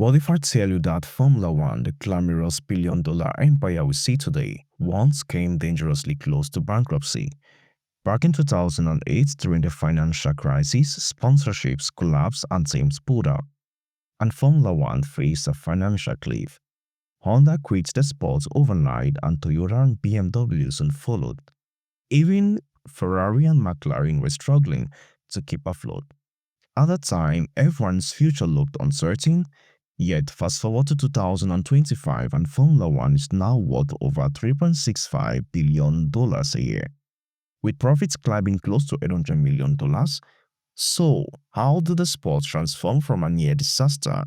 What if I tell you that Formula One, the glamorous billion-dollar empire we see today, once came dangerously close to bankruptcy? Back in 2008, during the financial crisis, sponsorships collapsed and teams pulled out, and Formula One faced a financial cliff. Honda quit the sport overnight and Toyota and BMW soon followed. Even Ferrari and McLaren were struggling to keep afloat. At the time, everyone's future looked uncertain, yet fast forward to 2025 and Formula One is now worth over $3.65 billion a year, with profits climbing close to $800 million. So, how did the sport transform from a near disaster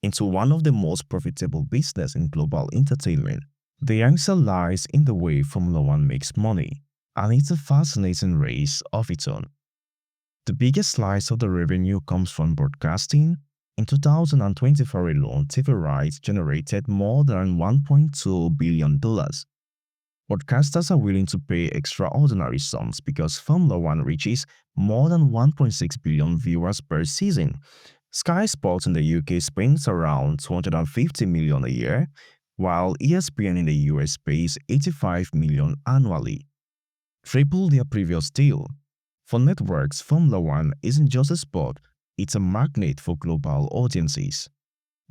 into one of the most profitable businesses in global entertainment? The answer lies in the way Formula One makes money, and it's a fascinating race of its own. The biggest slice of the revenue comes from broadcasting. In 2024 alone, TV rights generated more than $1.2 billion. Broadcasters are willing to pay extraordinary sums because Formula One reaches more than 1.6 billion viewers per season. Sky Sports in the UK spends around $250 million a year, while ESPN in the US pays $85 million annually, triple their previous deal. For networks, Formula One isn't just a sport, it's a magnet for global audiences.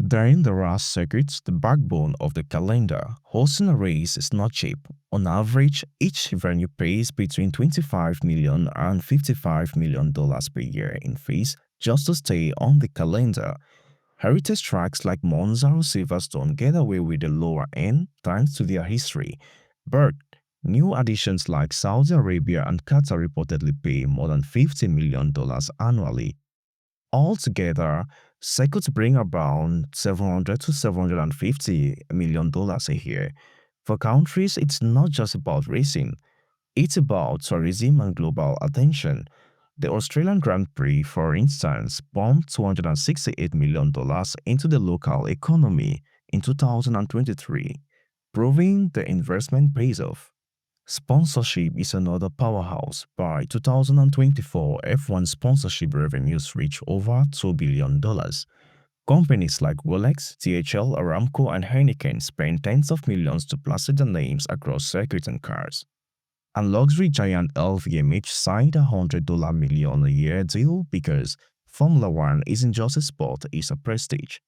During the race circuits, the backbone of the calendar, hosting a race is not cheap. On average, each venue pays between $25 million and $55 million per year in fees just to stay on the calendar. Heritage tracks like Monza or Silverstone get away with the lower end thanks to their history. But new additions like Saudi Arabia and Qatar reportedly pay more than $50 million annually. Altogether, circuits bring about $700 to $750 million a year. For countries, it's not just about racing, it's about tourism and global attention. The Australian Grand Prix, for instance, pumped $268 million into the local economy in 2023, proving the investment pays off. Sponsorship is another powerhouse. By 2024, F1 sponsorship revenues reach over $2 billion. Companies like Rolex, THL, Aramco, and Heineken spend tens of millions to plaster their names across circuits and cars. And luxury giant LVMH signed a $100 million a year deal because Formula One isn't just a sport, it's a prestige.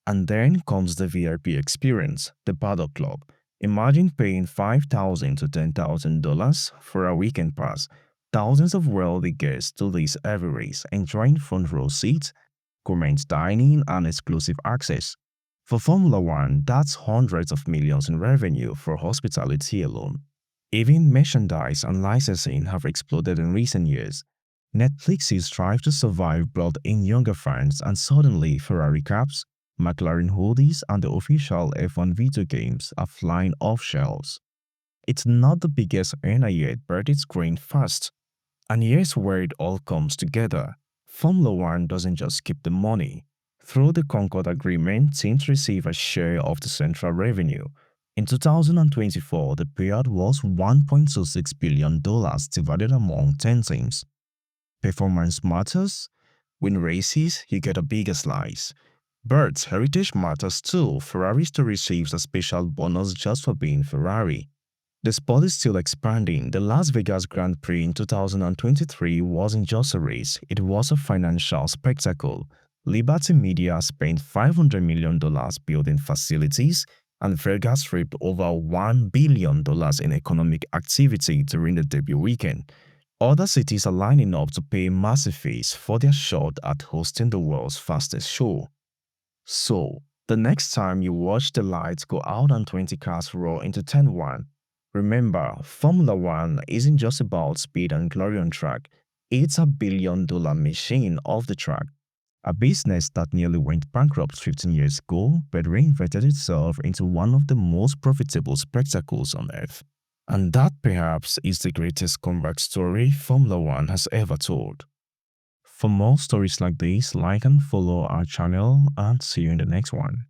And then comes the VIP experience, the Paddock Club. Imagine paying $5,000 to $10,000 for a weekend pass. Thousands of wealthy guests do this every race, enjoying front row seats, gourmet dining, and exclusive access. For Formula One, that's hundreds of millions in revenue for hospitality alone. Even merchandise and licensing have exploded in recent years. Netflix's strive to survive brought in younger fans, and suddenly Ferrari caps, McLaren hoodies, and the official F1 video games are flying off shelves. It's not the biggest earner yet, but it's growing fast. And here's where it all comes together. Formula One doesn't just keep the money. Through the Concord Agreement, teams receive a share of the central revenue. In 2024, the payout was $1.26 billion divided among 10 teams. Performance matters. Win races, you get a bigger slice. But heritage matters too. Ferrari still receives a special bonus just for being Ferrari. The sport is still expanding. The Las Vegas Grand Prix in 2023 wasn't just a race, it was a financial spectacle. Liberty Media spent $500 million building facilities, and Vegas reaped over $1 billion in economic activity during the debut weekend. Other cities are lining up to pay massive fees for their shot at hosting the world's fastest show. So, the next time you watch the lights go out and 20 cars roar into turn 1, remember, Formula One isn't just about speed and glory on track, it's a billion-dollar machine off the track. A business that nearly went bankrupt 15 years ago but reinvented itself into one of the most profitable spectacles on earth. And that perhaps is the greatest comeback story Formula One has ever told. For more stories like this, like and follow our channel, and see you in the next one.